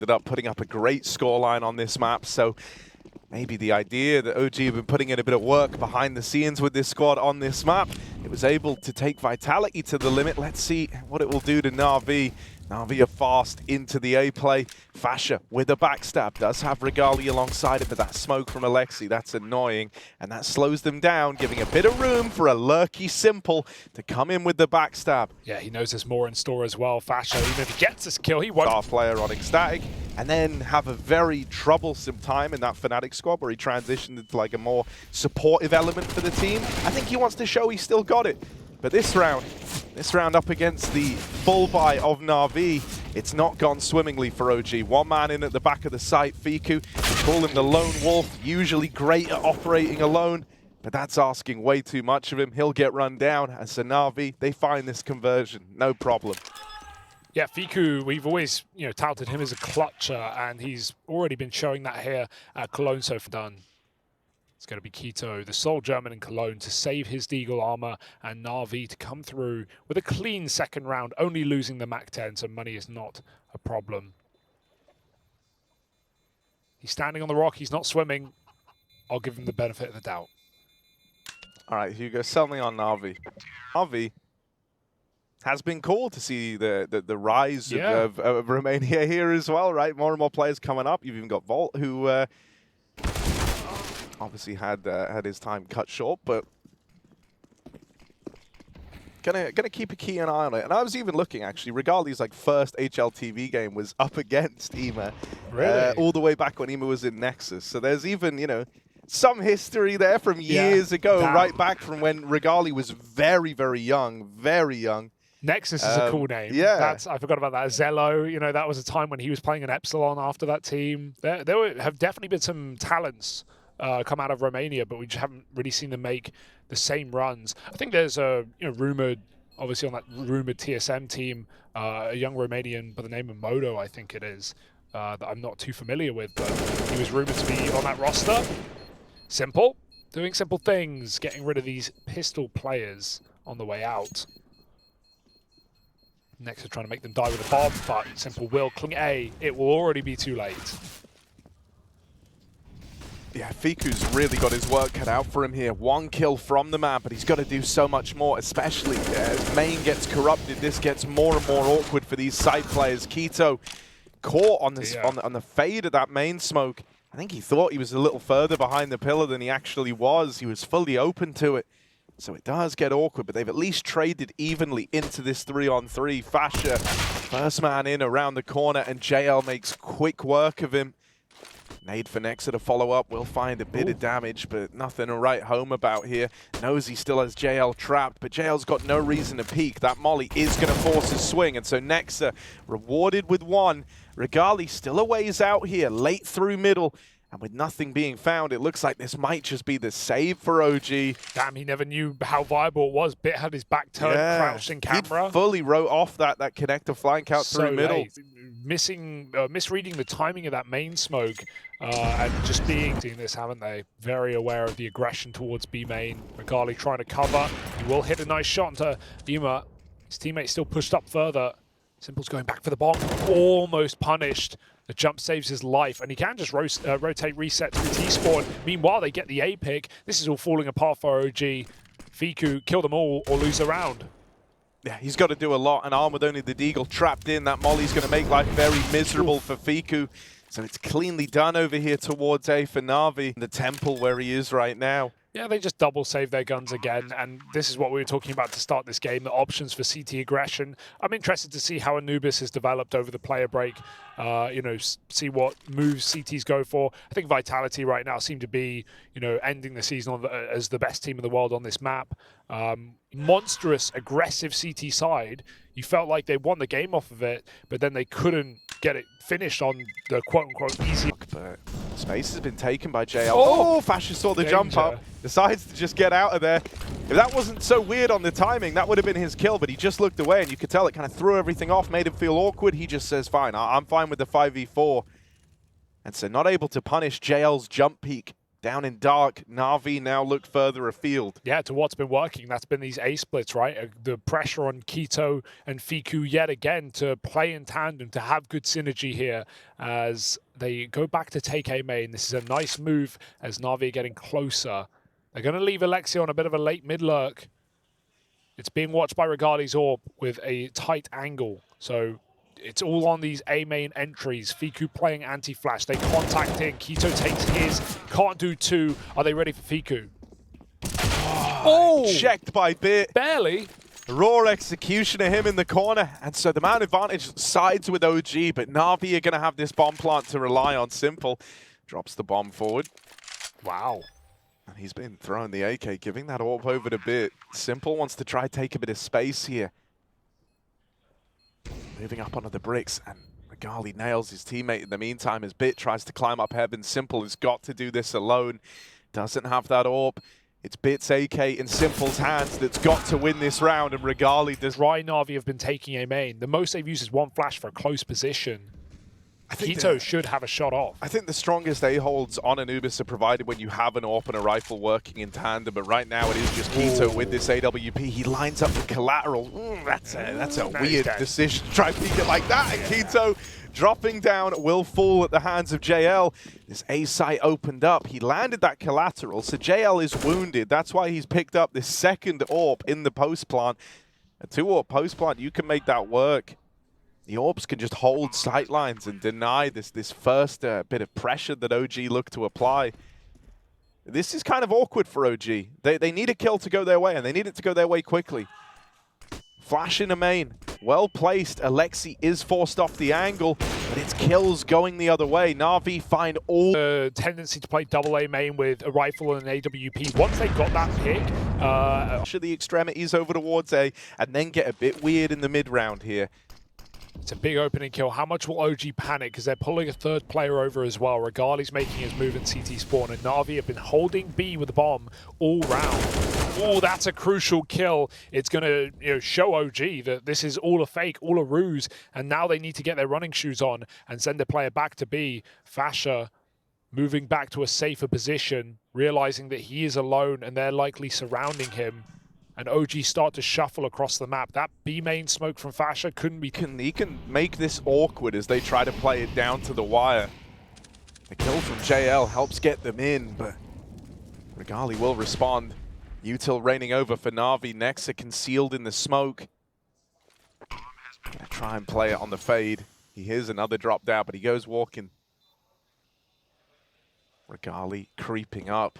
ended up putting up a great scoreline on this map. So maybe the idea that OG have been putting in a bit of work behind the scenes with this squad on this map, it was able to take Vitality to the limit. Let's see what it will do to NAVI. NAVI are fast into the A play. Fasha with a backstab does have Regali alongside it, but that smoke from Alexi, that's annoying. And that slows them down, giving a bit of room for a lurky Simple to come in with the backstab. Yeah, he knows there's more in store as well. Fasha, even if he gets this kill, he won't. Star player on Ecstatic, and then have a very troublesome time in that Fnatic squad where he transitioned into like a more supportive element for the team. I think he wants to show he's still got it. But this round up against the full buy of NAVI, it's not gone swimmingly for OG. One man in at the back of the site, Fiku. We call him the lone wolf, usually great at operating alone, but that's asking way too much of him. He'll get run down, and so NAVI, they find this conversion, no problem. Yeah, Fiku, we've always touted him as a clutcher, and he's already been showing that here at Cologne so far. It's going to be Quito, the sole German in Cologne, to save his Deagle armor, and NAVI to come through with a clean second round, only losing the Mach 10, so money is not a problem. He's standing on the rock, he's not swimming. I'll give him the benefit of the doubt. All right, Hugo, sell me on NAVI. NAVI has been cool to see the rise of Romania here as well, right? More and more players coming up. You've even got Volt, who obviously had his time cut short, but gonna keep a keen eye on it. And I was even looking, actually, Regali's like first HLTV game was up against IMA, really? All the way back when IMA was in Nexus. So there's even some history there from years ago, right back from when Regali was very, very young, very young. Nexus is a cool name. Yeah. I forgot about that. Zello, that was a time when he was playing in Epsilon after that team. There have definitely been some talents come out of Romania, but we just haven't really seen them make the same runs. I think there's a rumored, obviously on that rumored TSM team, a young Romanian by the name of Modo, I think it is, that I'm not too familiar with, but he was rumored to be on that roster. Simple, doing simple things, getting rid of these pistol players on the way out. Next, we're trying to make them die with a bomb, but Simple will cling A. It will already be too late. Yeah, Fiku's really got his work cut out for him here. One kill from the man, but he's got to do so much more, especially as main gets corrupted. This gets more and more awkward for these side players. Quito caught on this on the fade of that main smoke. I think he thought he was a little further behind the pillar than he actually was. He was fully open to it. So it does get awkward, but they've at least traded evenly into this 3-on-3. Fasha, first man in around the corner, and JL makes quick work of him. Nade for Nexa to follow up. We'll find a bit of damage, but nothing to write home about here. Knows he still has JL trapped, but JL's got no reason to peek. That molly is going to force his swing, and so Nexa rewarded with one. Regali still a ways out here, late through middle. And with nothing being found, it looks like this might just be the save for OG. Damn, he never knew how viable it was. Bit had his back turned, crouched in camera. He fully wrote off that connector flank out through middle. Misreading the timing of that main smoke and just seeing this, haven't they? Very aware of the aggression towards B main. Regali trying to cover. He will hit a nice shot into Ima. His teammate still pushed up further. Simple's going back for the bomb. Almost punished. The jump saves his life, and he can just rotate, reset through T-spawn. Meanwhile, they get the A pick. This is all falling apart for OG. Fiku, kill them all or lose a round. Yeah, he's got to do a lot, and armed with only the Deagle trapped in. That molly's going to make life very miserable for Fiku. So it's cleanly done over here towards A for NAVI, the temple where he is right now. Yeah, they just double save their guns again, and this is what we were talking about to start this game, the options for CT aggression. I'm interested to see how Anubis has developed over the player break, see what moves CTs go for. I think Vitality right now seem to be, ending the season as the best team in the world on this map. Monstrous, aggressive CT side. You felt like they won the game off of it, but then they couldn't get it finished on the quote-unquote easy. But space has been taken by JL. Oh, Fasha saw the jump up, decides to just get out of there. If that wasn't so weird on the timing, that would have been his kill, but he just looked away, and you could tell it kind of threw everything off, made him feel awkward. He just says, fine, I'm fine with the 5v4. And so not able to punish JL's jump peek down in dark. NAVI now look further afield. Yeah, to what's been working, that's been these A splits, right? The pressure on Quito and Fiku yet again to play in tandem, to have good synergy here as they go back to take A main. This is a nice move as NAVI are getting closer. They're going to leave Alexi on a bit of a late mid lurk. It's being watched by Regali's Orb with a tight angle. So it's all on these A main entries. Fiku playing anti-flash. They contact in. Quito takes his. Can't do two. Are they ready for Fiku? Oh! Checked by Bit. Barely. Raw execution of him in the corner. And so the man advantage sides with OG, but Na'Vi are going to have this bomb plant to rely on. Simple drops the bomb forward. Wow. And he's been throwing the AK, giving that AWP over to Bit. Simple wants to try take a bit of space here. Moving up onto the bricks, and Regali nails his teammate in the meantime as Bit tries to climb up heaven. Simple has got to do this alone. Doesn't have that AWP. It's Bit's AK in Simple's hands that's got to win this round, and Regali does. NAVI have been taking a main. The most they've used is one flash for a close position. Quito should have a shot off. I think the strongest A-holds on Anubis are provided when you have an AWP and a rifle working in tandem, but right now it is just Quito with this AWP. He lines up the collateral. That's a weird decision to try and peek it like that, and Quito dropping down will fall at the hands of JL. This A site opened up. He landed that collateral, so JL is wounded. That's why he's picked up this second AWP in the post plant. A 2-AWP post plant, you can make that work. The AWPs can just hold sightlines and deny this first bit of pressure that OG looked to apply. This is kind of awkward for OG. They need a kill to go their way, and they need it to go their way quickly. Flash in a main. Well placed. Alexi is forced off the angle, but it's kills going the other way. Na'Vi find all... tendency to play double A main with a rifle and an AWP. Once they got that pick... the extremities over towards A, and then get a bit weird in the mid round here. It's a big opening kill. How much will OG panic? Because they're pulling a third player over as well. Regali's making his move in CT spawn, and Na'Vi have been holding B with the bomb all round. Oh, that's a crucial kill. It's going to show OG that this is all a fake, all a ruse, and now they need to get their running shoes on and send the player back to B. Fasher moving back to a safer position, realizing that he is alone and they're likely surrounding him. And OG start to shuffle across the map. That B main smoke from Fasher couldn't be... He can make this awkward as they try to play it down to the wire. The kill from JL helps get them in, but Regali will respond. Util raining over for Na'Vi. Nexa concealed in the smoke. Gonna try and play it on the fade. He hears another drop down, but he goes walking. Regali creeping up.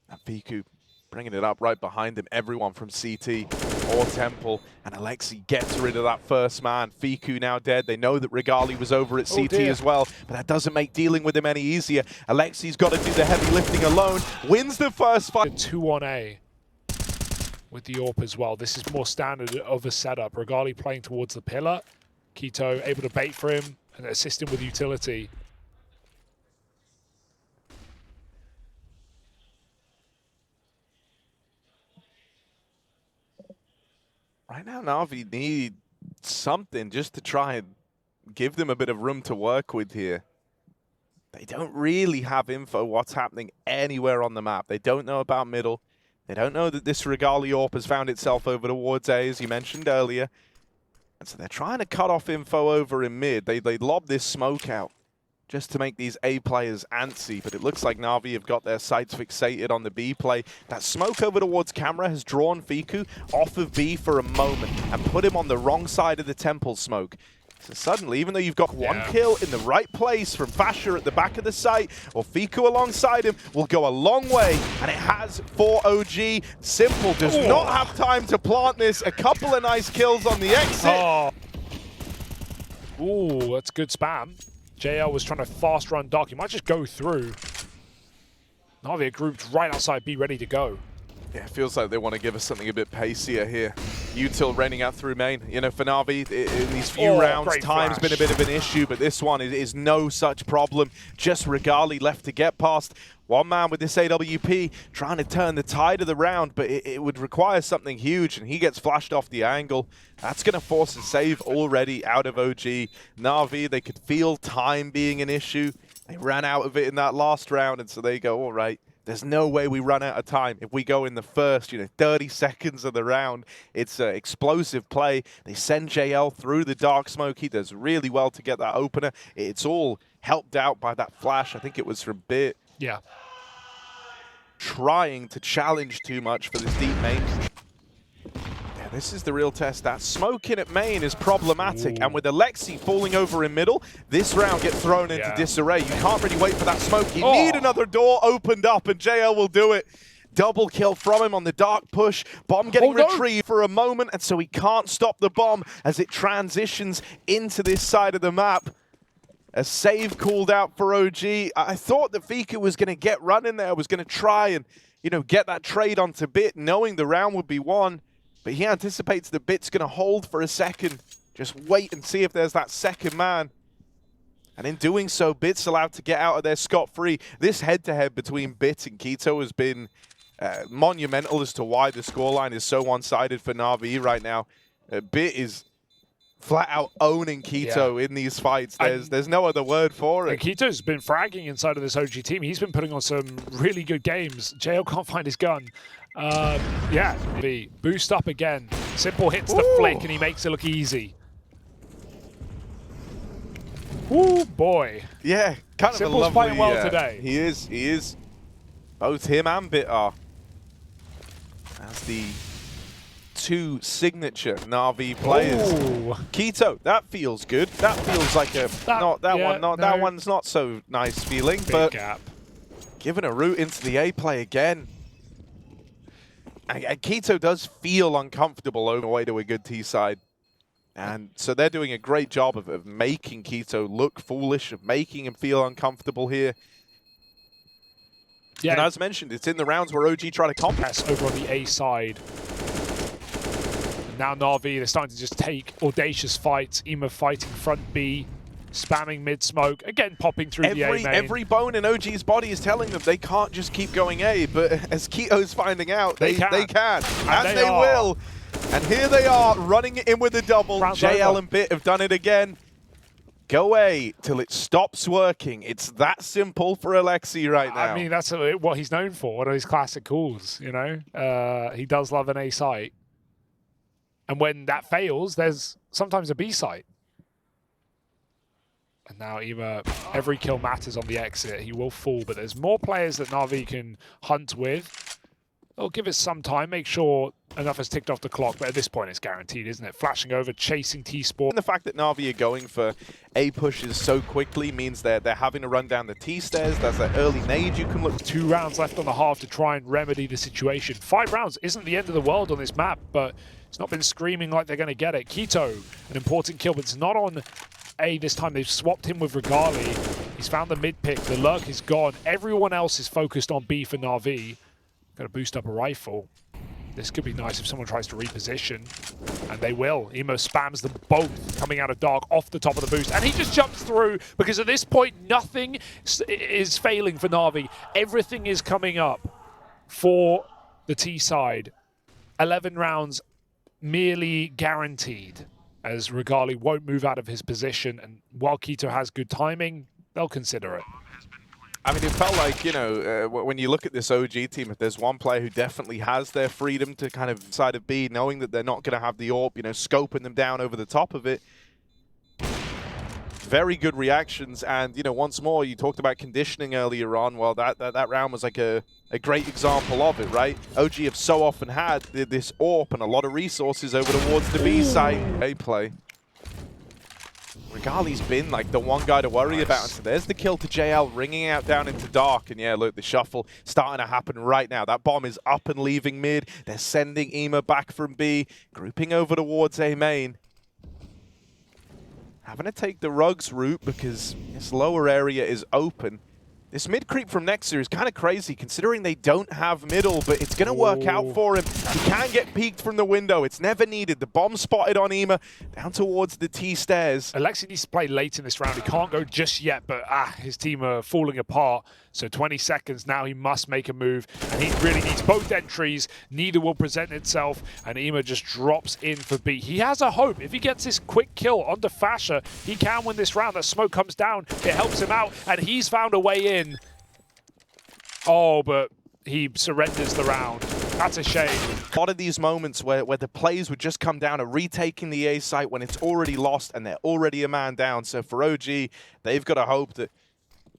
And Fiku bringing it up right behind him. Everyone from CT or Temple. And Alexi gets rid of that first man. Fiku now dead. They know that Regali was over at CT as well, but that doesn't make dealing with him any easier. Alexi's got to do the heavy lifting alone. Wins the first fight. 2 on A with the AWP as well. This is more standard of a setup. Regali playing towards the pillar. Quito able to bait for him and assist him with utility. Right now, Na'Vi need something just to try and give them a bit of room to work with here. They don't really have info what's happening anywhere on the map. They don't know about middle. They don't know that this Regali AWP has found itself over towards A, as you mentioned earlier. And so they're trying to cut off info over in mid. They lob this smoke out just to make these A players antsy, but it looks like Na'Vi have got their sights fixated on the B play. That smoke over towards camera has drawn Fiku off of B for a moment and put him on the wrong side of the Temple smoke. So suddenly, even though you've got one kill in the right place from Fasher at the back of the site, or Fiku alongside him, will go a long way, and it has for OG. Simple does not have time to plant this. A couple of nice kills on the exit. Ooh, that's good spam. JL was trying to fast run dark. He might just go through. Na'Vi are grouped right outside B, ready to go. Yeah, it feels like they want to give us something a bit pacier here. Util raining out through main. You know, for Na'Vi, in these few rounds, time's been a bit of an issue, but this one is no such problem. Just Regali left to get past. One man with this AWP trying to turn the tide of the round, but it would require something huge, and he gets flashed off the angle. That's going to force a save already out of OG. Na'Vi, they could feel time being an issue. They ran out of it in that last round, and so they go, all right, there's no way we run out of time. If we go in the first, 30 seconds of the round, it's an explosive play. They send JL through the dark smoke. He does really well to get that opener. It's all helped out by that flash. I think it was from Bit. Yeah. Trying to challenge too much for this deep main. Yeah, this is the real test. That smoking at main is problematic. Ooh. And with Alexi falling over in middle, this round gets thrown into disarray. You can't really wait for that smoke. You need another door opened up, and JL will do it. Double kill from him on the dark push. Bomb getting retrieved for a moment, and so he can't stop the bomb as it transitions into this side of the map. A save called out for OG. I thought that Fika was going to get running there, was going to try and, get that trade onto Bit, knowing the round would be won. But he anticipates that Bit's going to hold for a second. Just wait and see if there's that second man. And in doing so, Bit's allowed to get out of there scot-free. This head-to-head between Bit and Keto has been monumental as to why the scoreline is so one-sided for NAVI right now. Bit is flat out owning Keto in these fights. There's no other word for it. And Keto's been fragging inside of this OG team. He's been putting on some really good games. JL can't find his gun. Yeah, the boost up again. Simple hits the flick and he makes it look easy. Ooh, boy. Yeah, kind of Simple's a lovely, playing well today. He is. Both him and Bit are. As the two signature NAVI players. Ooh. Keto, that feels good. That feels like that one's not so nice feeling, Big but gap. Giving a route into the A play again. And Keto does feel uncomfortable over the way to a good T side. And so they're doing a great job of making Keto look foolish, of making him feel uncomfortable here. Yeah. And as mentioned, it's in the rounds where OG try to compass over on the A side. And now NAVI, they're starting to just take audacious fights. IEM fighting front B, spamming mid smoke, again popping through the A main. Every bone in OG's body is telling them they can't just keep going A, but as Keto's finding out, they can. And they will. And here they are, running it in with a double. JL and Bit have done it again. Go A till it stops working. It's that simple for Alexi right now. I mean, that's what he's known for, one of his classic calls, He does love an A site. And when that fails, there's sometimes a B site. And now IEM, every kill matters on the exit. He will fall, but there's more players that NAVI can hunt with. They'll give it some time, make sure enough has ticked off the clock, but at this point it's guaranteed, isn't it? Flashing over, chasing T-Sport. And the fact that NAVI are going for A pushes so quickly means they're having to run down the T stairs. There's that early nade you can look. 2 rounds left on the half to try and remedy the situation. 5 rounds isn't the end of the world on this map, but it's not been screaming like they're going to get it. Keto, an important kill, but it's not on A this time. They've swapped him with Regali. He's found the mid pick. The lurk is gone. Everyone else is focused on B for NAVI. Got to boost up a rifle. This could be nice if someone tries to reposition. And they will. IEM spams them both coming out of dark off the top of the boost. And he just jumps through because at this point, nothing is failing for NAVI. Everything is coming up for the T side. 11 rounds merely guaranteed as Regali won't move out of his position. And while Keto has good timing, they'll consider it. I mean, it felt like, when you look at this OG team, if there's one player who definitely has their freedom to kind of side of B, knowing that they're not going to have the AWP, scoping them down over the top of it. Very good reactions. And, once more, you talked about conditioning earlier on. Well, that round was like a great example of it, right? OG have so often had this AWP and a lot of resources over towards the B side. A play. Regali's been like the one guy to worry about. And so there's the kill to JL, ringing out down into dark. And yeah, look, the shuffle starting to happen right now. That bomb is up and leaving mid. They're sending IEM back from B, grouping over towards A main. Having to take the rugs route because this lower area is open. This mid creep from Nexa is kind of crazy considering they don't have middle, but it's going to work out for him. He can get peeked from the window. It's never needed. The bomb spotted on IEM down towards the T stairs. Alexi needs to play late in this round. He can't go just yet, but his team are falling apart. So 20 seconds now, he must make a move, and he really needs both entries. Neither will present itself, and IEM just drops in for B. He has a hope. If he gets this quick kill onto Fasher, he can win this round. That smoke comes down, it helps him out, and he's found a way in. Oh, but he surrenders the round. That's a shame. A lot of these moments where the plays would just come down to retaking the A site when it's already lost and they're already a man down. So for OG, they've got to hope that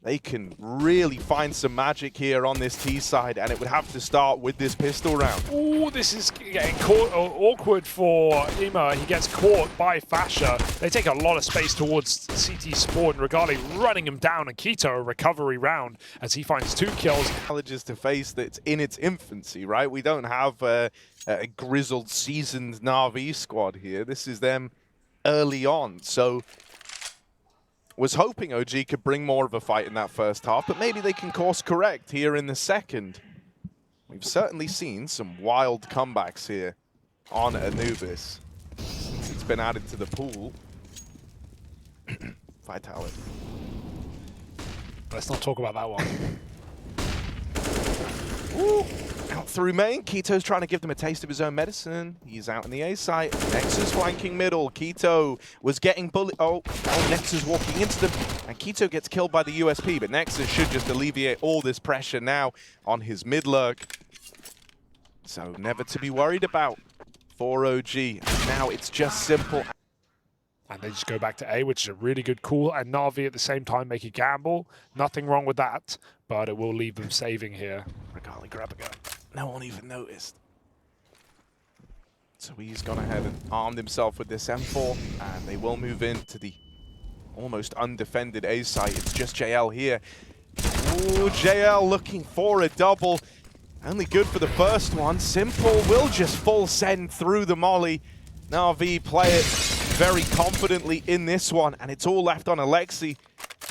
they can really find some magic here on this T side, and it would have to start with this pistol round. Oh, this is getting caught, awkward for IEM. He gets caught by Fasher. They take a lot of space towards CT Sport, and Regali running him down, and Keto a recovery round as he finds 2 kills. Challenges to face that's in its infancy, right? We don't have a grizzled, seasoned NAVI squad here. This is them early on, so was hoping OG could bring more of a fight in that first half, but maybe they can course correct here in the second. We've certainly seen some wild comebacks here on Anubis since it's been added to the pool. Vitality. Let's not talk about that one. Ooh. Out through main, Keto's trying to give them a taste of his own medicine. He's out in the A site. Nexus flanking middle. Keto was getting bullied. Oh, Nexus walking into them. And Keto gets killed by the USP, but Nexus should just alleviate all this pressure now on his mid lurk. So never to be worried about for OG. And now it's just simple. And they just go back to A, which is a really good call. And Na'Vi at the same time make a gamble. Nothing wrong with that, but it will leave them saving here. Regali grab a gun. No one even noticed. So he's gone ahead and armed himself with this M4, and they will move into the almost undefended A site. It's just JL here. Ooh, JL looking for a double. Only good for the first one. Simple will just full send through the molly. Na'Vi play it very confidently in this one, and it's all left on Alexi.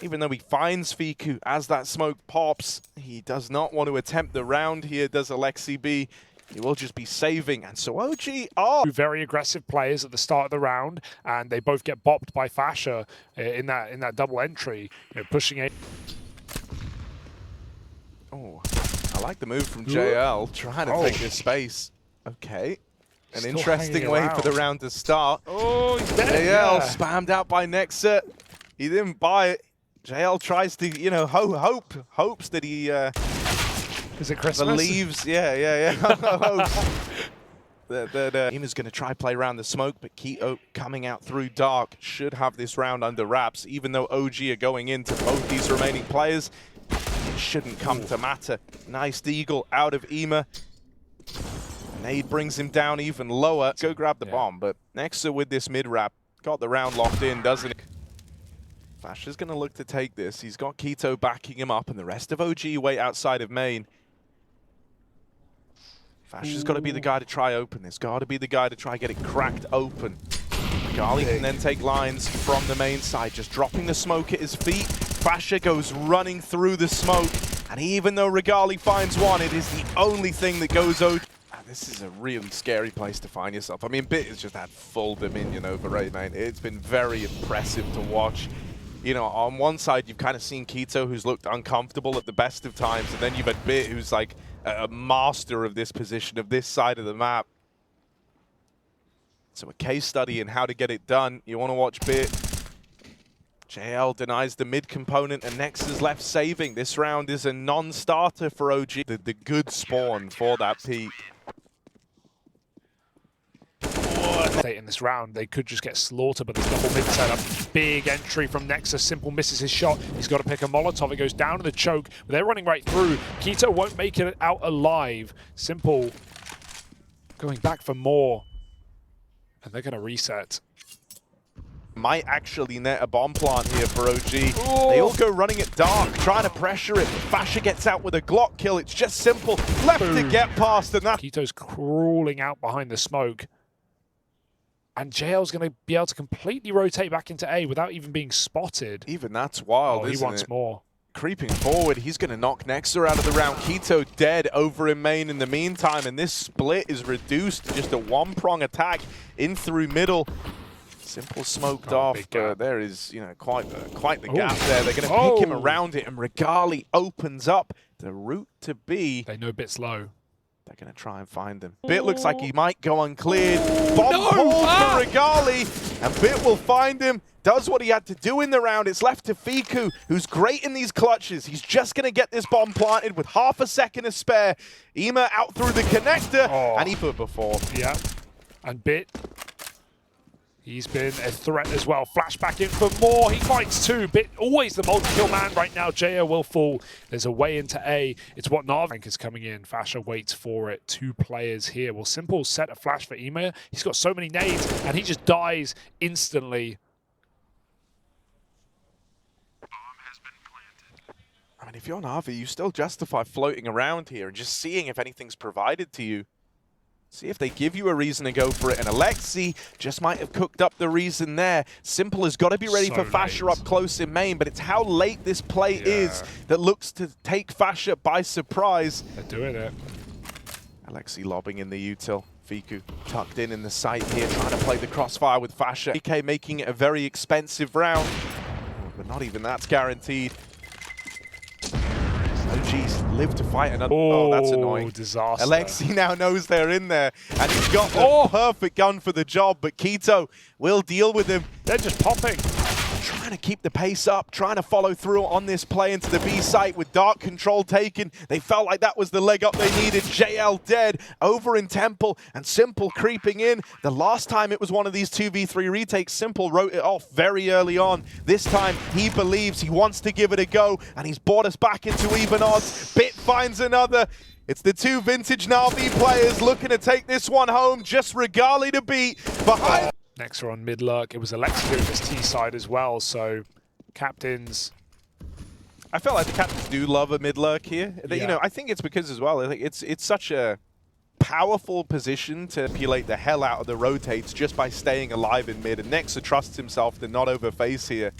Even though he finds Fiku as that smoke pops, he does not want to attempt the round here, does Alexi B. He will just be saving, and so OG are 2 very aggressive players at the start of the round, and they both get bopped by Fasher in that double entry, pushing A. Oh, I like the move from JL, trying to take this space. Okay. An Still interesting way for the round to start. Oh, he's dead. JL spammed out by Nexa. He didn't buy it. JL tries to, you know, hopes that he Is it Christmas? believes. Yeah. Hopes that IEM's going to try play around the smoke, but Keto coming out through dark should have this round under wraps. Even though OG are going into both these remaining players, it shouldn't come to matter. Nice deagle out of IEM. Nade brings him down even lower. Go grab the bomb, but Nexa with this mid-wrap got the round locked in, doesn't it? Fasher's going to look to take this. He's got Keto backing him up, and the rest of OG wait outside of main. Fasher's got to be the guy to try open this. Got to be the guy to try get it cracked open. Regali can then take lines from the main side, just dropping the smoke at his feet. Fasher goes running through the smoke, and even though Regali finds one, it is the only thing that goes OG. This is a really scary place to find yourself. I mean, Bit has just had full dominion over A main. It's been very impressive to watch. You know, on one side, you've kind of seen Keto, who's looked uncomfortable at the best of times, and then you've had Bit, who's like a master of this position, of this side of the map. So a case study in how to get it done. You want to watch Bit. JL denies the mid component, and Nexus left saving. This round is a non-starter for OG. The good spawn for that peak. In this round, they could just get slaughtered, but there's double mid setup. Big entry from Nexus. Simple misses his shot. He's got to pick a Molotov. It goes down to the choke, but they're running right through. Keto won't make it out alive. Simple going back for more, and they're going to reset. Might actually net a bomb plant here for OG. Ooh. They all go running it dark, trying to pressure it. Fasher gets out with a Glock kill. It's just simple. Left to get past, and that. Keto's crawling out behind the smoke. And JL's going to be able to completely rotate back into A without even being spotted. Even that's wild, he wants more. Creeping forward, he's going to knock Nexa out of the round. Keto dead over in main in the meantime, and this split is reduced to just a one-prong attack in through middle. Simple smoked off, but there is, quite the Ooh. gap there. They're going to pick him around it, and Regali opens up the route to B. They know Bit's low. They're going to try and find him. Bit looks like he might go uncleared. Bomb pulled for Regali, and Bit will find him. Does what he had to do in the round. It's left to Fiku, who's great in these clutches. He's just going to get this bomb planted with half a second to spare. Ema out through the connector, and he put before. Yeah, and Bit, he's been a threat as well. Flashback in for more. He fights two. Bit always the multi-kill man right now. JO will fall. There's a way into A. It's what NAVI is coming in. Fasher waits for it. 2 players here. Will Simple set a flash for Ema? He's got so many nades, and he just dies instantly. I mean, if you're NAVI, you still justify floating around here and just seeing if anything's provided to you. See if they give you a reason to go for it. And Alexi just might have cooked up the reason there. Simple has got to be ready for Fasher up close in main, but it's how late this play is that looks to take Fasher by surprise. They're doing it. Alexi lobbing in the util. Fiku tucked in the site here, trying to play the crossfire with Fasher. AK making it a very expensive round, but not even that's guaranteed. OGs live to fight another. Oh, that's annoying. Disaster. Alexi now knows they're in there, and he's got the perfect gun for the job, but Keto will deal with him. They're just popping. Trying to keep the pace up, trying to follow through on this play into the B site with dark control taken. They felt like that was the leg up they needed. JL dead, over in Temple, and Simple creeping in. The last time it was one of these 2v3 retakes, Simple wrote it off very early on. This time, he believes, he wants to give it a go, and he's brought us back into even odds. Bit finds another. It's the 2 vintage NAVI players looking to take this one home. Just Regali to beat. Behind. Next are on mid lurk. It was Alexi doing this T side as well, so captains. I felt like the captains do love a mid lurk here. Yeah. I think it's because as well, I think it's such a powerful position to manipulate the hell out of the rotates just by staying alive in mid. And Nexa trusts himself to not overface here.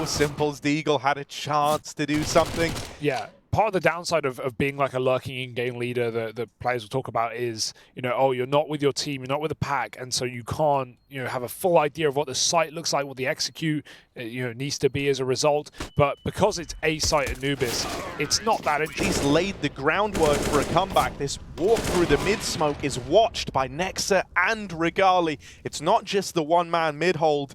Ooh, Simple's Deagle had a chance to do something. Yeah. Part of the downside of being like a lurking in-game leader that the players will talk about is, oh, you're not with your team, you're not with the pack, and so you can't, have a full idea of what the site looks like, what the execute, needs to be as a result. But because it's a site at Anubis, it's not that interesting. He's laid the groundwork for a comeback. This walk through the mid-smoke is watched by Nexa and Regali. It's not just the one-man mid-hold.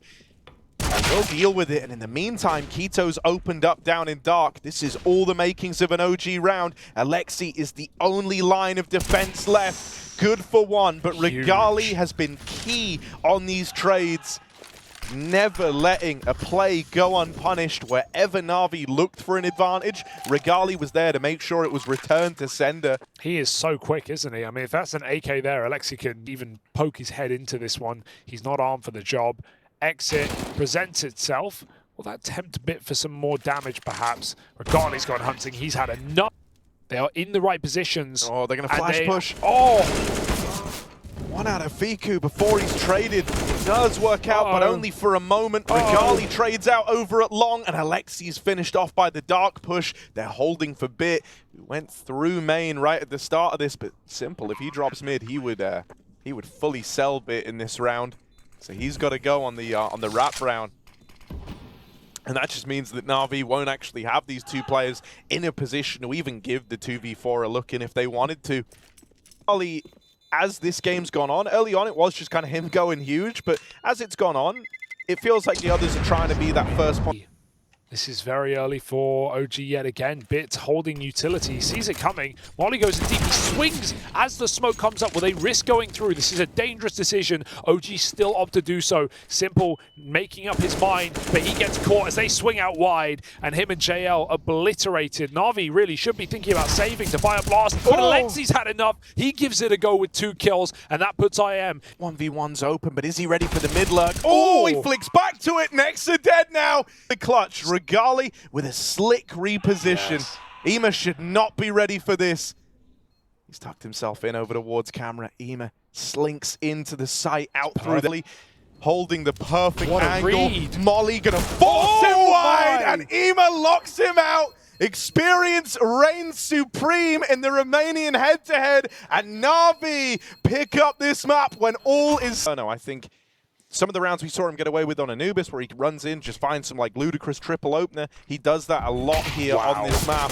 They'll deal with it, and in the meantime, Keto's opened up down in dark. This is all the makings of an OG round. Alexi is the only line of defense left. Good for one, but Regali has been key on these trades. Never letting a play go unpunished. Wherever NAVI looked for an advantage, Regali was there to make sure it was returned to sender. He is so quick, isn't he? I mean, if that's an AK there, Alexi can even poke his head into this one. He's not armed for the job. Exit presents itself. Will that tempt a bit for some more damage, perhaps? Regali's gone hunting. He's had enough. They are in the right positions. Oh, they're going to flash push. Oh! One out of Fiku before he's traded. It does work out, but only for a moment. Regali trades out over at long, and Alexi's finished off by the dark push. They're holding for Bit, who went through main right at the start of this, but Simple, if he drops mid, he would fully sell Bit in this round. So he's got to go on the wrap round. And that just means that NAVI won't actually have these 2 players in a position to even give the 2v4 a look in if they wanted to. As this game's gone on, early on it was just kind of him going huge, but as it's gone on, it feels like the others are trying to be that first point. This is very early for OG yet again. Bit holding utility. He sees it coming. Molly goes in deep. He swings as the smoke comes up. Will they risk going through? This is a dangerous decision. OG still opt to do so. Simple making up his mind, but he gets caught as they swing out wide, and him and JL obliterated. NAVI really should be thinking about saving to buy a blast, but Alexi's had enough. He gives it a go with 2 kills, and that puts IEM. 1v1's open, but is he ready for the mid lurk? Oh, he flicks back to it. Nexa dead now. The clutch. Regali with a slick reposition. Yes. Ema should not be ready for this. He's tucked himself in over towards camera. Ema slinks into the site out through the holding the perfect angle. Read. Molly gonna force him wide, and Ema locks him out. Experience reigns supreme in the Romanian head-to-head, and NAVI pick up this map when all is... Oh no, I think Some of the rounds we saw him get away with on Anubis, where he runs in, just finds some like ludicrous triple opener. He does that a lot here on this map.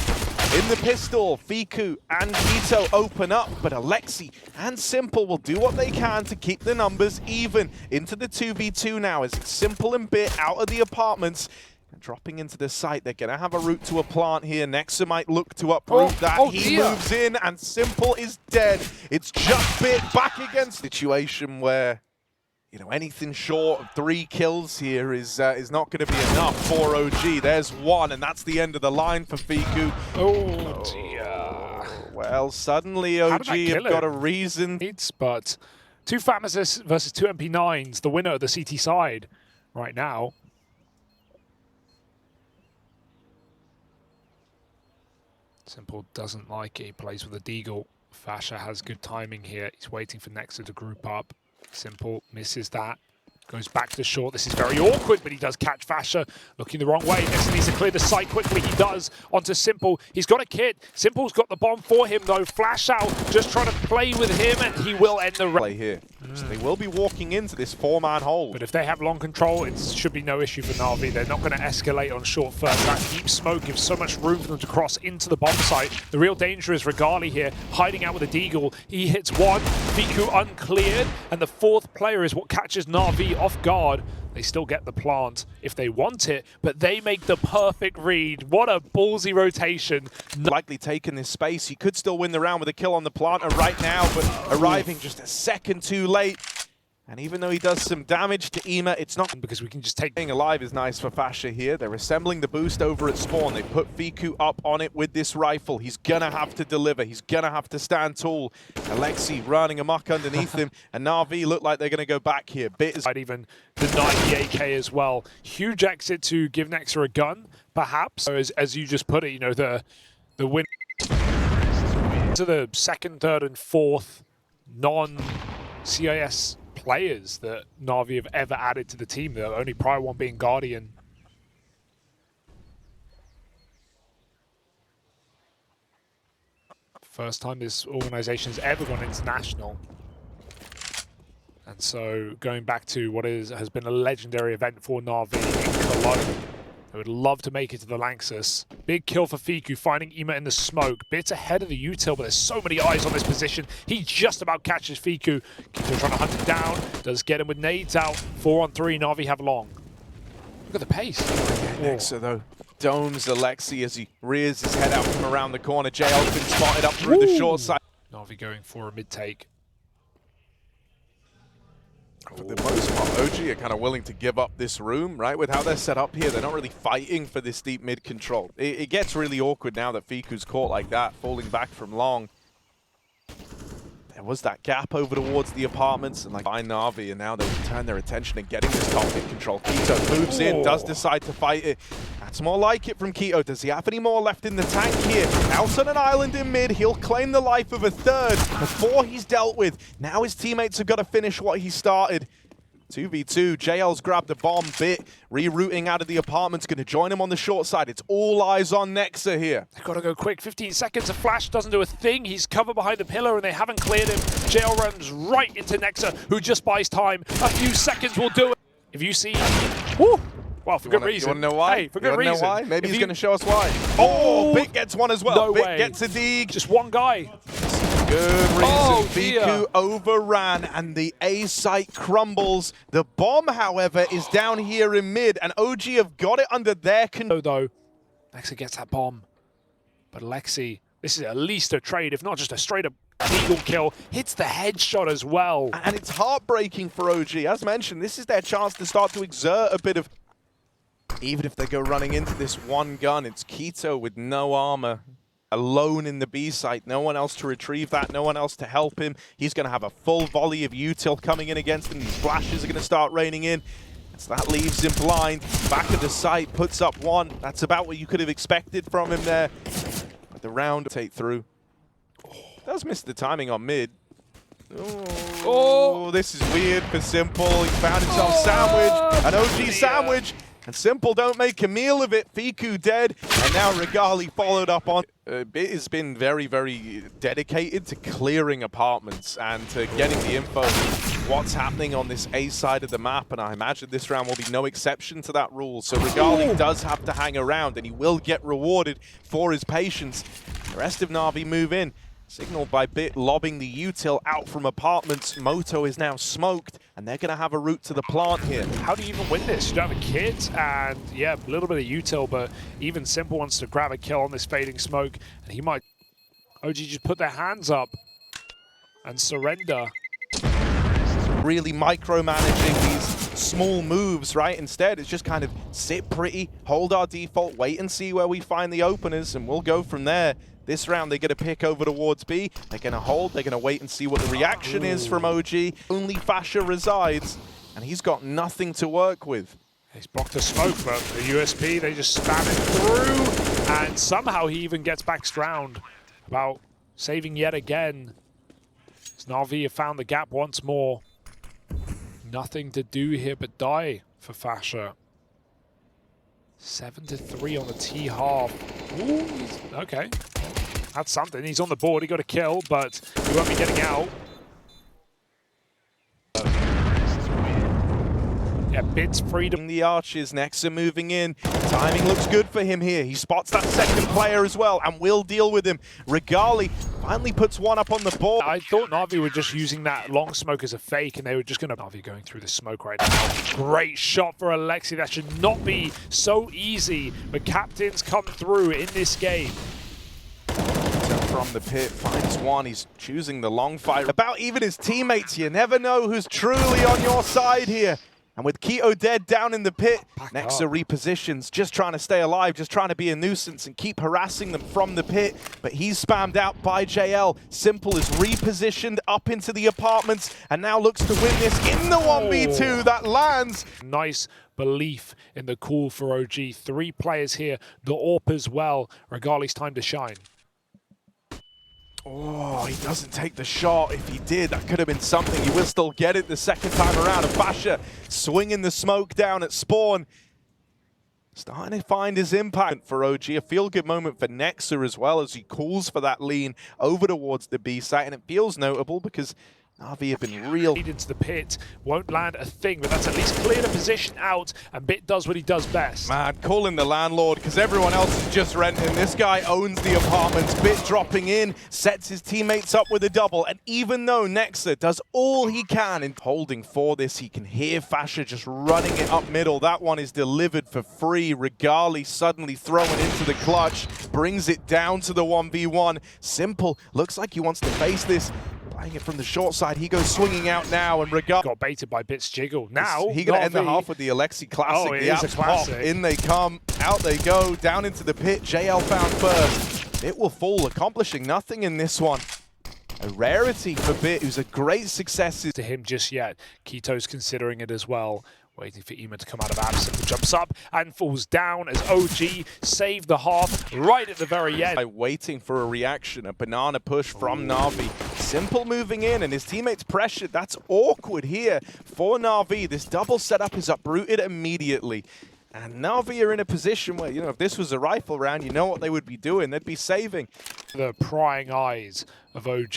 In the pistol, Fiku and Keto open up, but Alexi and Simple will do what they can to keep the numbers even. Into the 2v2 now as Simple and Bit out of the apartments. And dropping into the site, they're going to have a route to a plant here. Nexa might look to uproot that. He moves in and Simple is dead. It's just Bit back against situation where, you know, anything short of 3 kills here is not going to be enough for OG. There's one, and that's the end of the line for Fiku. Oh dear. Well, suddenly OG have got a reason. But 2 Pharmacists versus 2 MP9s, the winner of the CT side right now. Simple doesn't like it. He plays with a Deagle. Fasha has good timing here. He's waiting for Nexa to group up. Simple misses that. Goes back to short. This is very awkward, but he does catch Fasha. Looking the wrong way. Nexa needs to clear the site quickly. He does. Onto Simple. He's got a kit. Simple's got the bomb for him, though. Flash out, just trying to play with him, and he will end the play here. So they will be walking into this 4-man hold. But if they have long control, it should be no issue for Navi. They're not going to escalate on short first. That deep smoke gives so much room for them to cross into the bomb site. The real danger is Regali here, hiding out with a Deagle. He hits one, Fiku uncleared, and the 4th player is what catches Navi off guard. They still get the plant if they want it, but they make the perfect read. What a ballsy rotation. Likely taking this space. He could still win the round with a kill on the planter right now, but arriving just a second too late. And even though he does some damage to Ema, it's not because we can just take... Staying alive is nice for Fasha here. They're assembling the boost over at spawn. They put Fiku up on it with this rifle. He's gonna have to deliver. He's gonna have to stand tall. Alexi running amok underneath him, and Navi look like they're gonna go back here. Bit is even deny the AK as well. Huge exit to give Nexa a gun, perhaps. So as you just put it, you know, the win to the 2nd, 3rd, and 4th non-CIS players that Navi have ever added to the team. The only prior one being Guardian. First time this organization's ever gone international. And so going back to what has been a legendary event for Navi in Cologne. They would love to make it to the Lanxess. Big kill for Fiku, finding Ema in the smoke. Bit ahead of the util, but there's so many eyes on this position. He just about catches Fiku. Kito trying to hunt him down. Does get him with nades out. 4-on-3, Navi have long. Look at the pace. Nexa, though, domes Alexi as he rears his head out from around the corner. JL's been spotted up through the short side. Navi going for a mid-take. For the most part, OG are kind of willing to give up this room, right? With how they're set up here, they're not really fighting for this deep mid control. It gets really awkward now that Fiku's caught like that, falling back from long. There was that gap over towards the apartments, and like by Navi, and now they turn their attention to getting this top mid control. Keto moves in, does decide to fight it. That's more like it from Keto. Does he have any more left in the tank here? Out on an island in mid, he'll claim the life of a 3rd before he's dealt with. Now his teammates have got to finish what he started. 2v2, JL's grabbed the bomb. Bit rerouting out of the apartment's going to join him on the short side. It's all eyes on Nexa here. They've got to go quick. 15 seconds. A flash doesn't do a thing. He's covered behind the pillar and they haven't cleared him. JL runs right into Nexa, who just buys time. A few seconds will do it. If you see... Woo! Well, for good reason. You want to know why? Hey, for good reason. Know why? Maybe he's going to show us why. Oh, Bit gets one as well. No Bit way. gets a dig. Just one guy. Good reason. Fiku overran and the A site crumbles. The bomb, however, is down here in mid, and OG have got it under their control. Though, Nexa gets that bomb. But Alexi, this is at least a trade, if not just a straight-up eagle kill. Hits the headshot as well. And it's heartbreaking for OG. As mentioned, this is their chance to start to exert a bit of... Even if they go running into this one gun, it's Keto with no armor. Alone in the B site, no one else to retrieve that, no one else to help him. He's going to have a full volley of util coming in against him. These flashes are going to start raining in. So that leaves him blind. Back of the site, puts up one. That's about what you could have expected from him there. But the round take through. Does miss the timing on mid. Oh, this is weird for Simple. He found himself sandwiched, an OG sandwich. And Simple don't make a meal of it. Fiku dead, and now Regali followed up on. Bit has been very, very dedicated to clearing apartments and to getting the info what's happening on this A side of the map, and I imagine this round will be no exception to that rule. So Regali does have to hang around, and he will get rewarded for his patience. The rest of Na'Vi move in. Signaled by Bit lobbing the util out from apartments. Moto is now smoked, and they're going to have a route to the plant here. How do you even win this? You don't have a kit, and yeah, a little bit of util, but even Simple wants to grab a kill on this fading smoke, and he might... OG just put their hands up and surrender. Really micromanaging these small moves, right? Instead, it's just kind of sit pretty, hold our default, wait and see where we find the openers, and we'll go from there. This round, they're going to pick over towards B. They're going to hold. They're going to wait and see what the reaction is from OG. Only Fasha resides, and he's got nothing to work with. He's blocked the smoke, but the USP, they just spam it through, and somehow he even gets back Stround. About saving yet again. Na'Vi have found the gap once more. Nothing to do here but die for Fasha. 7-3 on the T half. Ooh, okay. That's something. He's on the board. He got a kill, but he won't be getting out. Yeah, Bit's freedom. The Archers next are moving in. Timing looks good for him here. He spots that second player as well and will deal with him. Regali finally puts one up on the board. I thought Na'Vi were just using that long smoke as a fake, and they were just going to... Na'Vi going through the smoke right now. Great shot for Alexi. That should not be so easy, but captains come through in this game. From the pit, finds one. He's choosing the long fight. About even his teammates, you never know who's truly on your side here. And with Keto dead down in the pit, Nexa repositions, just trying to stay alive, just trying to be a nuisance and keep harassing them from the pit. But he's spammed out by JL. Simple is repositioned up into the apartments and now looks to win this in the 1v2. That lands. Nice belief in the call for OG. 3 players here, the AWP as well. Regali's time to shine. Oh, he doesn't take the shot. If he did, that could have been something. He will still get it the second time around. And Fasha swinging the smoke down at spawn. Starting to find his impact for OG. A feel-good moment for Nexa as well as he calls for that lean over towards the B site. And it feels notable because Na'Vi have been real. Into the pit, won't land a thing, but that's at least cleared a position out, and Bit does what he does best. Man, calling the landlord because everyone else is just renting. This guy owns the apartments. Bit dropping in, sets his teammates up with a double, and even though Nexa does all he can in holding for this, he can hear Fasha just running it up middle. That one is delivered for free. Regali suddenly throwing into the clutch, brings it down to the 1v1. Simple, looks like he wants to face this. Playing it from the short side, he goes swinging out now, and Regali got baited by Bit's jiggle. Now he gonna end the half with the Alexi classic. Oh, it the is a classic. Pop. In they come, out they go, down into the pit. JL found first. It will fall, accomplishing nothing in this one. A rarity for Bit, who's a great success to him just yet. Keto's considering it as well. Waiting for Ema to come out of absence. Jumps up and falls down as OG saved the half right at the very end. Waiting for a reaction, a banana push from Na'Vi. Simple moving in and his teammates pressured. That's awkward here for Na'Vi. This double setup is uprooted immediately. And Na'Vi are in a position where, you know, if this was a rifle round, you know what they would be doing. They'd be saving. The prying eyes of OG.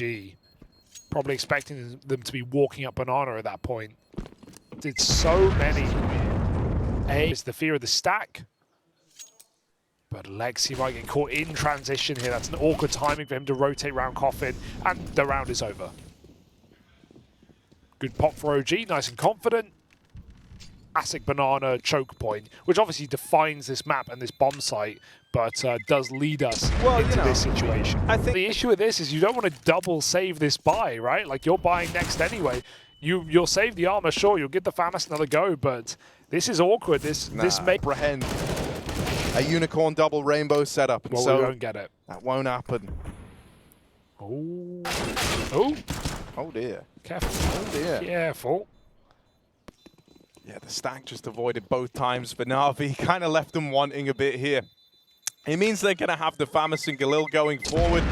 Probably expecting them to be walking up banana at that point. Did so many. It's the fear of the stack. But Lexi might get caught in transition here. That's an awkward timing for him to rotate round Coffin, and the round is over. Good pop for OG, nice and confident. Classic banana choke point, which obviously defines this map and this bomb site, but does lead us into this situation. I think the issue with this is you don't want to double save this buy, right? Like, you're buying next anyway. You'll save the armor, sure, you'll give the FAMAS another go, but this is awkward. This may apprehend a unicorn double rainbow setup, and well, so we won't get it. That won't happen. Oh, oh, oh dear. Careful. Oh dear. Careful. Yeah, the stack just avoided both times for Na'Vi. Kind of left them wanting a bit here. It means they're going to have the FAMAS and Galil going forward.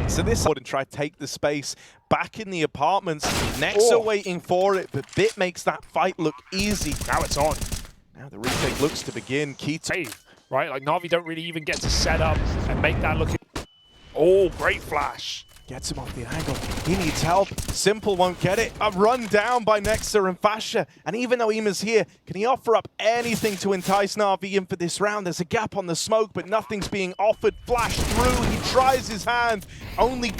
So this and try to take the space back in the apartments. Nexa waiting for it, but Bit makes that fight look easy. Now it's on. Now the retake looks to begin. Keto, right? Like Na'Vi don't really even get to set up and make that look. Oh, great flash. gets him off the angle. He needs help. Simple won't get it. A run down by Nexa and Fasha. And even though Ima's here, can he offer up anything to entice Na'Vi in for this round? There's a gap on the smoke, but nothing's being offered. Flash through. He tries his hand. Only.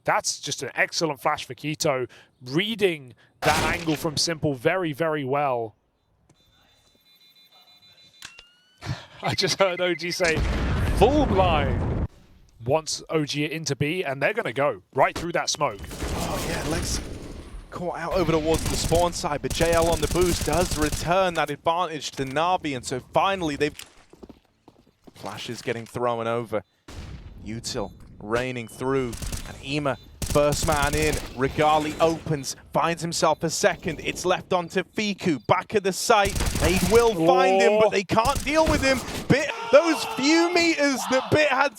That's just an excellent flash for Keto. Reading that angle from Simple very, very well. I just heard OG say, full blind. Wants OG into B, and they're going to go right through that smoke. Oh yeah, Lex caught out over towards the spawn side, but JL on the boost does return that advantage to Na'Vi, and so finally they've... Flash is getting thrown over. Util raining through, and Ima first man in. Regali opens, finds himself a second. It's left onto Fiku, back of the site. They will find him, but they can't deal with him. Bit, those few meters that Bit had...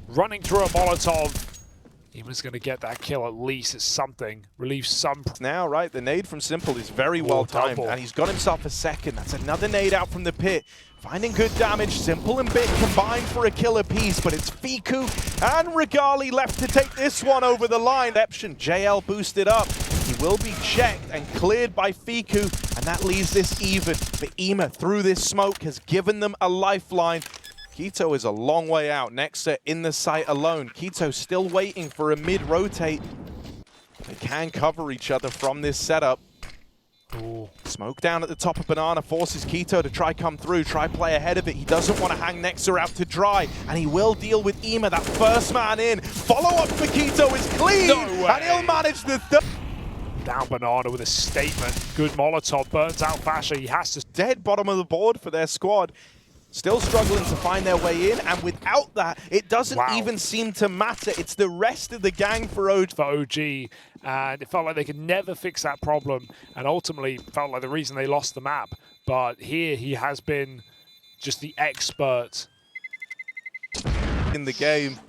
Running through a Molotov. Ima's going to get that kill at least. It's something. Relieve some... Now, right, the nade from Simple is very well timed, and he's got himself a second. That's another nade out from the pit. Finding good damage. Simple and Bit combined for a kill apiece, but it's Fiku and Regali left to take this one over the line. JL boosted up. He will be checked and cleared by Fiku, and that leaves this even. But Ima, through this smoke, has given them a lifeline. Keto is a long way out. Nexa in the site alone. Keto still waiting for a mid-rotate. They can cover each other from this setup. Ooh. Smoke down at the top of Banana forces Keto to try come through, try play ahead of it. He doesn't want to hang Nexa out to dry, and he will deal with Ima, that first man in. Follow-up for Keto is clean, and he'll manage the third. Down Banana with a statement. Good Molotov, burns out Fasha. He has to... Dead bottom of the board for their squad. Still struggling to find their way in, and without that, it doesn't even seem to matter. It's the rest of the gang for OG. And it felt like they could never fix that problem, and ultimately felt like the reason they lost the map. But here he has been just the expert in the game.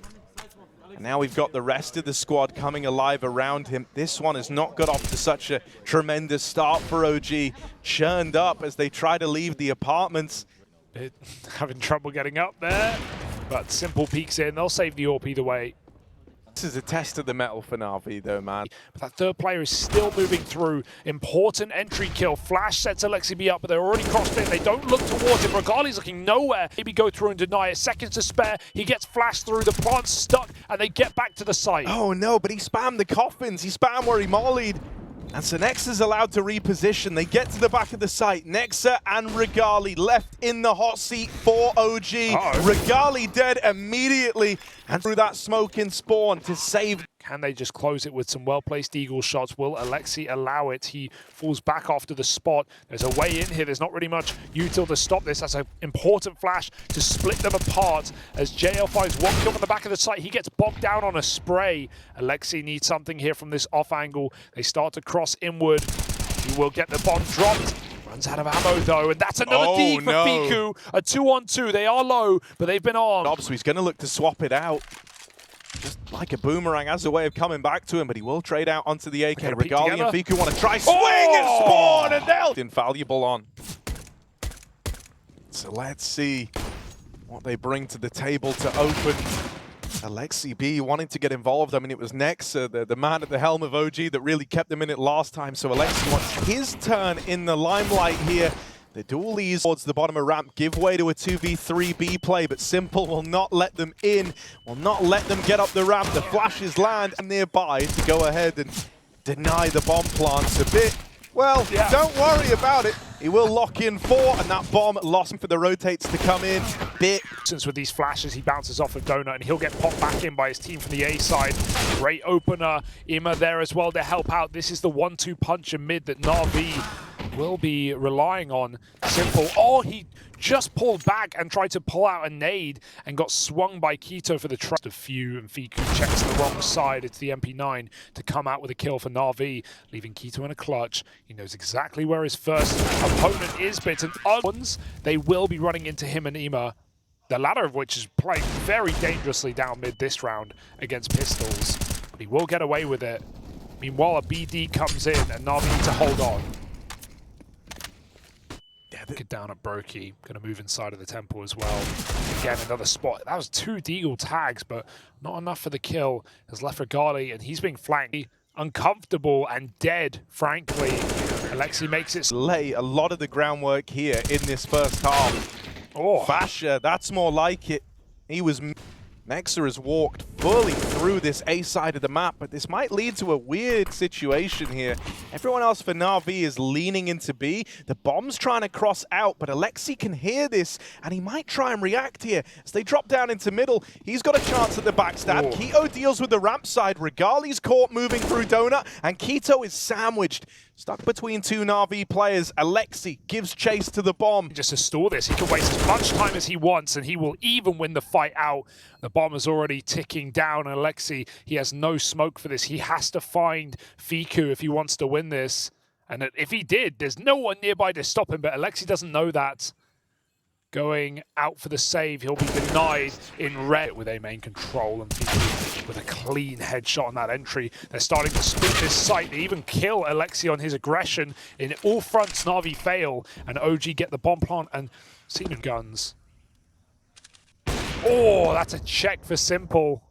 And now we've got the rest of the squad coming alive around him. This one has not got off to such a tremendous start for OG. Churned up as they try to leave the apartments. Having trouble getting up there, but Simple peeks in. They'll save the AWP either way. This is a test of the metal for Na'Vi though, man. But that third player is still moving through. Important entry kill. Flash sets Alexi B up, but they're already crossed in. They don't look towards it. Regali's looking nowhere. Maybe go through and deny it. Seconds to spare. He gets flashed through. The plant's stuck, and they get back to the site. Oh no, but he spammed the coffins. He spammed where he mollied. And so Nexa's allowed to reposition. They get to the back of the site. Nexa and Regali left in the hot seat for OG. Regali dead immediately. And through that smoke in spawn to save. Can they just close it with some well-placed eagle shots? Will Alexi allow it? He falls back off to the spot. There's a way in here. There's not really much util to stop this. That's an important flash to split them apart as JL finds one kill on the back of the site. He gets bogged down on a spray. Alexi needs something here from this off angle. They start to cross inward. He will get the bomb dropped. Runs out of ammo though, and that's another D for Fiku. A 2-on-2. They are low, but they've been on. So he's going to look to swap it out. Just like a boomerang as a way of coming back to him, but he will trade out onto the AK. Regali and Fiku want to try swing and spawn, and they'll invaluable on. So let's see what they bring to the table to open. Alexi B wanting to get involved. I mean, it was Nexa, the man at the helm of OG, that really kept them in it last time. So Alexi wants his turn in the limelight here. The dualies towards the bottom of ramp give way to a 2v3 B play, but Simple will not let them in, will not let them get up the ramp. The flashes land nearby to go ahead and deny the bomb plants a bit. Well, don't worry about it. He will lock in 4, and that bomb lost him for the rotates to come in. Bit. Since with these flashes, he bounces off of Donut, and he'll get popped back in by his team from the A side. Great opener. Ima there as well to help out. This is the 1-2 punch in mid that Na'Vi will be relying on. Simple. Oh, he just pulled back and tried to pull out a nade and got swung by Keto for the trust of Few, and Fiku checks the wrong side. It's the MP9 to come out with a kill for Na'Vi, leaving Keto in a clutch. He knows exactly where his first opponent is, but and ones, they will be running into him and Ima, the latter of which is playing very dangerously down mid this round against pistols. But he will get away with it. Meanwhile, a BD comes in and Na'Vi need to hold on. Yeah, Get down at Brokey, going to move inside of the temple as well. Again, another spot. That was 2 Deagle tags, but not enough for the kill. Has left Regali, and he's being flanked. Uncomfortable and dead, frankly. Alexi makes it. Lay a lot of the groundwork here in this first half. Oh, Fasher, that's more like it. He was... Nexa has walked fully through this A side of the map, but this might lead to a weird situation here. Everyone else for NAVI is leaning into B. The bomb's trying to cross out, but Alexi can hear this, and he might try and react here. As they drop down into middle, he's got a chance at the backstab. Oh. Keto deals with the ramp side. Regali's caught moving through Donut, and Keto is sandwiched. Stuck between 2 NAVI players. Alexi gives chase to the bomb. Just to stall this, he can waste as much time as he wants, and he will even win the fight out. The bomb is already ticking down, and Alexi, he has no smoke for this. He has to find Fiku if he wants to win this. And if he did, there's no one nearby to stop him, but Alexi doesn't know that. Going out for the save, he'll be denied in red with a main control, and Fiku with a clean headshot on that entry. They're starting to split this site. They even kill Alexi on his aggression. In all fronts, NAVI fail, and OG get the bomb plant and Seaman guns. Oh, that's a check for Simple.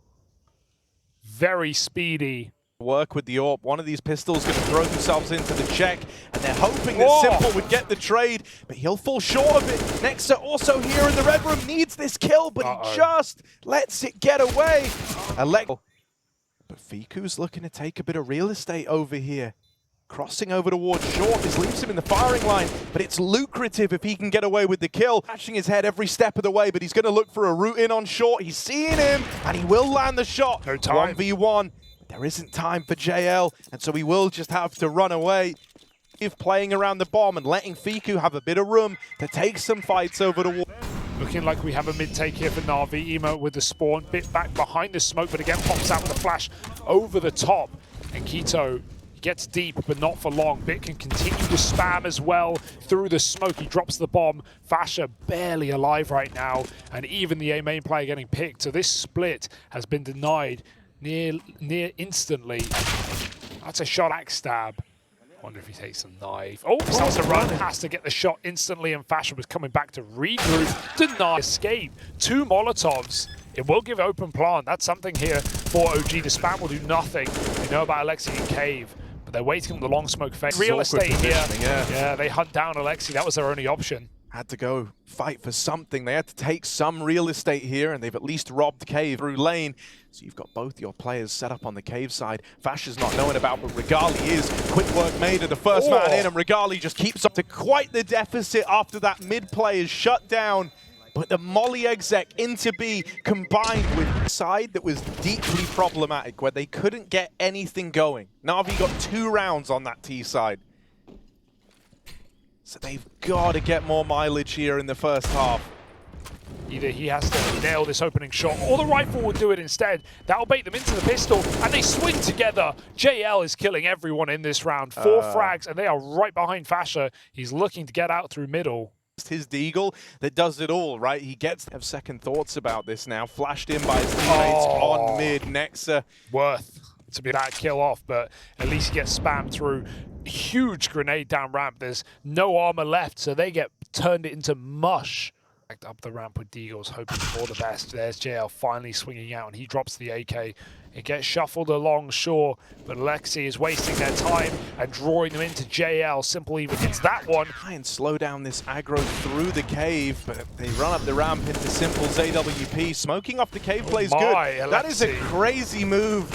Very speedy. Work with the AWP. One of these pistols going to throw themselves into the check, and they're hoping that Simple would get the trade, but he'll fall short of it. Nexa also here in the red room needs this kill, but he just lets it get away. But Fiku's looking to take a bit of real estate over here. Crossing over towards short, this leaves him in the firing line, but it's lucrative if he can get away with the kill. Catching his head every step of the way, but he's going to look for a route in on short. He's seeing him, and he will land the shot. No time. 1v1. There isn't time for JL, and so he will just have to run away. If playing around the bomb and letting Fiku have a bit of room to take some fights over the wall. Looking like we have a mid-take here for NAVI. Emo with the spawn, bit back behind the smoke, but again pops out with a flash over the top. And Keto gets deep, but not for long. Bit can continue to spam as well through the smoke. He drops the bomb. Fasher barely alive right now, and even the A main player getting picked. So this split has been denied near instantly. That's a shot axe stab. Wonder if he takes a knife. Oh, starts to run, has to get the shot instantly, and Fasher was coming back to regroup. Deny escape. 2 Molotovs. It will give open plant. That's something here for OG. The spam will do nothing. They know about Alexi in cave, but they're waiting on the long smoke phase. Real estate here. Yeah, they hunt down Alexi. That was their only option. Had to go fight for something. They had to take some real estate here, and they've at least robbed cave through lane. So you've got both your players set up on the cave side. Fasher's not knowing about, but Regali is. Quick work made of the first man in, and Regali just keeps up to quite the deficit after that mid play is shut down. But the Molly exec into B combined with a side that was deeply problematic, where they couldn't get anything going. NAVI got 2 rounds on that T side. So they've got to get more mileage here in the first half. Either he has to nail this opening shot, or the rifle will do it instead. That'll bait them into the pistol, and they swing together. JL is killing everyone in this round. 4 frags, and they are right behind Fasher. He's looking to get out through middle. It's his Deagle that does it all, right? He gets to have second thoughts about this now. Flashed in by his teammates on mid. Nexa. Worth to be that kill off, but at least he gets spammed through. Huge grenade down ramp. There's no armor left, so they get turned into mush. Up the ramp with Deagles, hoping for the best. There's JL finally swinging out, and he drops the AK. It gets shuffled along shore, but Alexi is wasting their time and drawing them into JL. Simple even hits that one. Try and slow down this aggro through the cave, but they run up the ramp into Simple's AWP. Smoking off the cave plays good. Alexi. That is a crazy move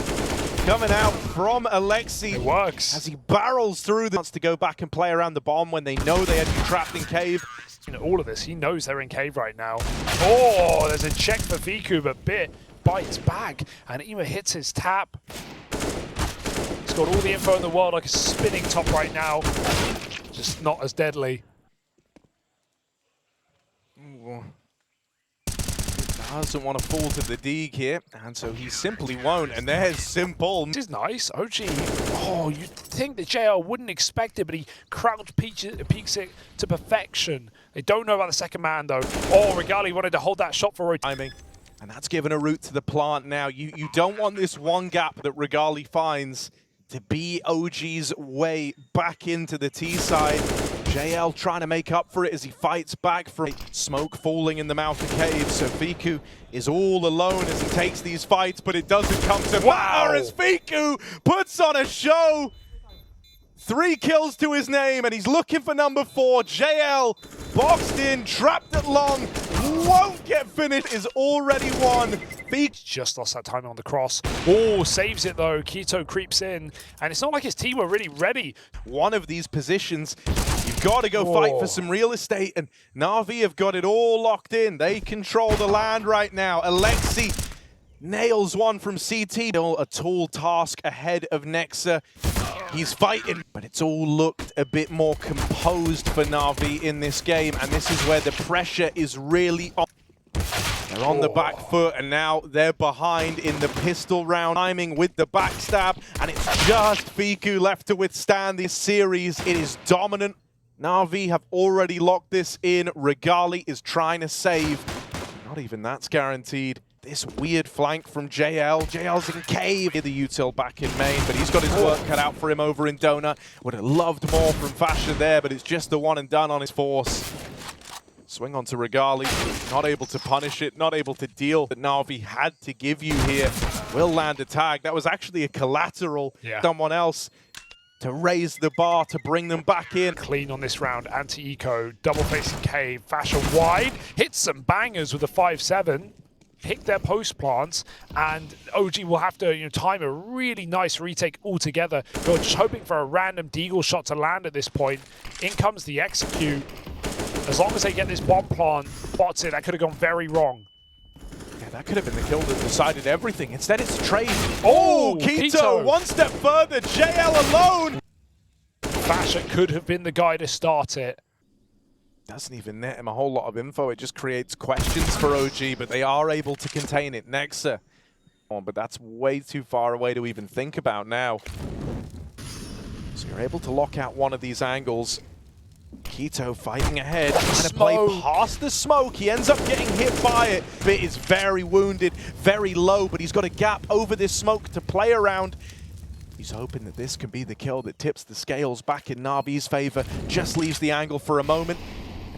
coming out from Alexi. It works. As he barrels through, wants to go back and play around the bomb when they know they had you trapped in cave. You know, all of this, he knows they're in cave right now. Oh, there's a check for Fiku, but Bit bites back, and Ema hits his tap. He's got all the info in the world, like a spinning top right now. Just not as deadly. Ooh. Doesn't want to fall to the dig here, and so he simply won't, and there's Simple. This is nice. OG, oh, you'd think that JL wouldn't expect it, but he crouch peeks it to perfection. They don't know about the second man, though. Oh, Regali wanted to hold that shot for timing. And that's given a route to the plant now. You don't want this one gap that Regali finds to be OG's way back into the T side. JL trying to make up for it as he fights back from smoke falling in the mouth of cave. So Fiku is all alone as he takes these fights, but it doesn't come to matter as Fiku puts on a show. 3 kills to his name, and he's looking for number 4. JL boxed in, trapped at long, won't get finished, is already won. Just lost that time on the cross. Oh, saves it though. k1to creeps in, and it's not like his team were really ready. One of these positions, you've got to go fight for some real estate, and NAVI have got it all locked in. They control the land right now. Alexi nails one from CT. A tall task ahead of Nexa. He's fighting, but it's all looked a bit more composed for NAVI in this game, and this is where the pressure is really on. They're on the back foot, and now they're behind in the pistol round. Timing with the backstab, and it's just Fiku left to withstand this series. It is dominant. NAVI have already locked this in. Regali is trying to save. Not even that's guaranteed. This weird flank from JL. JL's in cave. The util back in main, but he's got his work cut out for him over in Donut. Would have loved more from Fasher there, but it's just the one and done on his force. Swing onto Regali. Not able to punish it, not able to deal that NAVI had to give you here. Will land a tag. That was actually a collateral. Someone else to raise the bar to bring them back in. Clean on this round. Anti-eco, double facing cave. Fasher wide. Hits some bangers with a 5-7. Pick their post plants, and OG will have to time a really nice retake altogether. You're just hoping for a random deagle shot to land at this point. In comes the execute. As long as they get this bomb plant, bots it, that could have gone very wrong. Yeah, that could have been the kill that decided everything. Instead, it's a trade. Oh, k1to, one step further, JL alone. Fasher could have been the guy to start it. Doesn't even net him a whole lot of info. It just creates questions for OG, but they are able to contain it. Nexa. But that's way too far away to even think about now. So you're able to lock out one of these angles. k1to fighting ahead, trying to play past the smoke. He ends up getting hit by it. Bit is very wounded, very low, but he's got a gap over this smoke to play around. He's hoping that this can be the kill that tips the scales back in NAVI's favor. Just leaves the angle for a moment.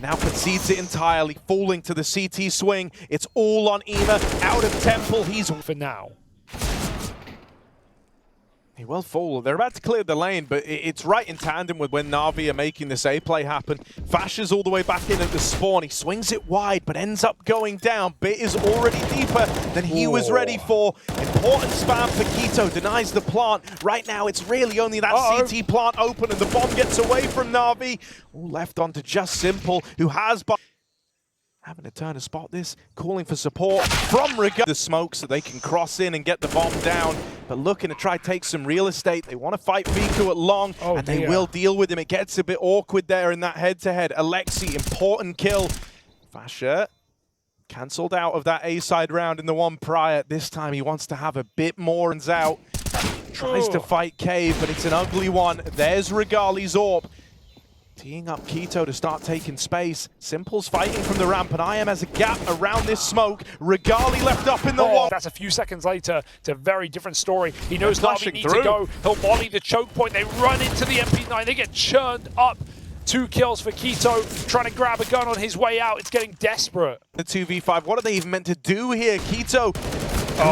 Now concedes it entirely, falling to the CT swing. It's all on Ema, out of Temple. He's for now. He will fall. They're about to clear the lane, but it's right in tandem with when NAVI are making this A play happen. Fasher's all the way back in at the spawn. He swings it wide, but ends up going down. Bit is already deeper than he was ready for. Important spam for k1to, denies the plant. Right now, it's really only that CT plant open, and the bomb gets away from NAVI. All left onto just Simple, who has... Having to turn to spot this, calling for support from the smoke so they can cross in and get the bomb down, but looking to try take some real estate. They want to fight Fiku at long, and they will deal with him. It gets a bit awkward there in that head-to-head. Alexi, important kill. Fasher cancelled out of that A-side round in the one prior. This time he wants to have a bit more and out. Tries to fight Cave, but it's an ugly one. There's Regali's AWP. Teeing up k1to to start taking space. Simple's fighting from the ramp, and IEM has a gap around this smoke. Regali left up in the wall. That's a few seconds later. It's a very different story. He knows NAVI need to go. He'll volley the choke point. They run into the MP9. They get churned up. 2 kills for k1to, trying to grab a gun on his way out. It's getting desperate. The 2v5, what are they even meant to do here? k1to,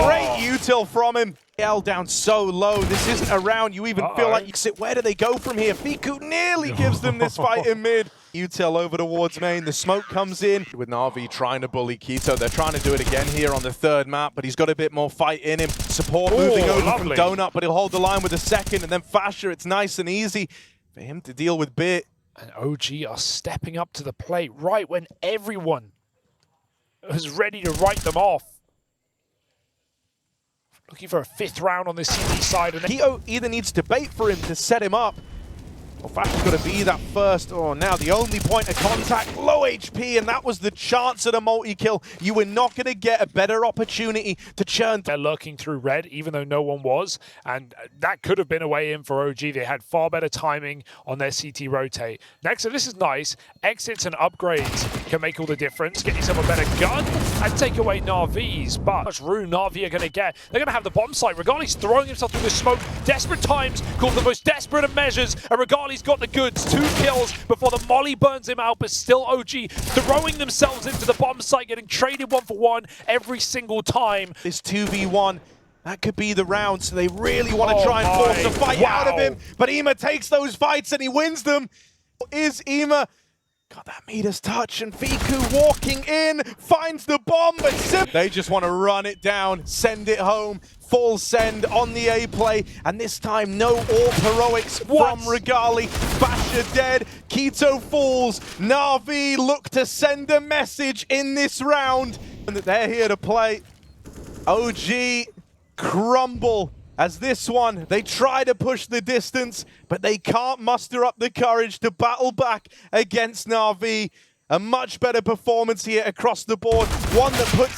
great util from him. L down so low. This isn't a round you even feel like you sit. Where do they go from here? Fiku nearly gives them this fight in mid. Util over towards main. The smoke comes in with NAVI trying to bully k1to. They're trying to do it again here on the 3rd map, but he's got a bit more fight in him. Support moving over from Donut, but he'll hold the line with the 2nd, and then Fasher, it's nice and easy for him to deal with Bit. And OG are stepping up to the plate right when everyone is ready to write them off. Looking for a 5th round on this CT side. And k1to either needs to bait for him to set him up, or Fasher's got to be that first. Oh, now the only point of contact, low HP, and that was the chance at a multi-kill. You were not going to get a better opportunity to churn. They're lurking through red, even though no one was, and that could have been a way in for OG. They had far better timing on their CT rotate. Next, so this is nice. Exits and upgrades can make all the difference. Get yourself a better gun and take away NAVI's, but how much room NAVI are going to get? They're going to have the bomb site. Regali's throwing himself through the smoke. Desperate times call for the most desperate of measures, and Regali Regali's got the goods. 2 kills before the molly burns him out, but still OG throwing themselves into the bomb site, getting traded 1 for 1 every single time. This 2v1, that could be the round, so they really want to try and force a fight out of him. But IEM takes those fights and he wins them. Is IEM got that Midas touch, and Fiku walking in, finds the bomb, but they just want to run it down, send it home, full send on the A play, and this time no AWP heroics from Regali. Basher dead, Keto falls, NAVI look to send a message in this round, and that they're here to play. OG crumble. As this one, they try to push the distance, but they can't muster up the courage to battle back against NAVI. A much better performance here across the board, one that puts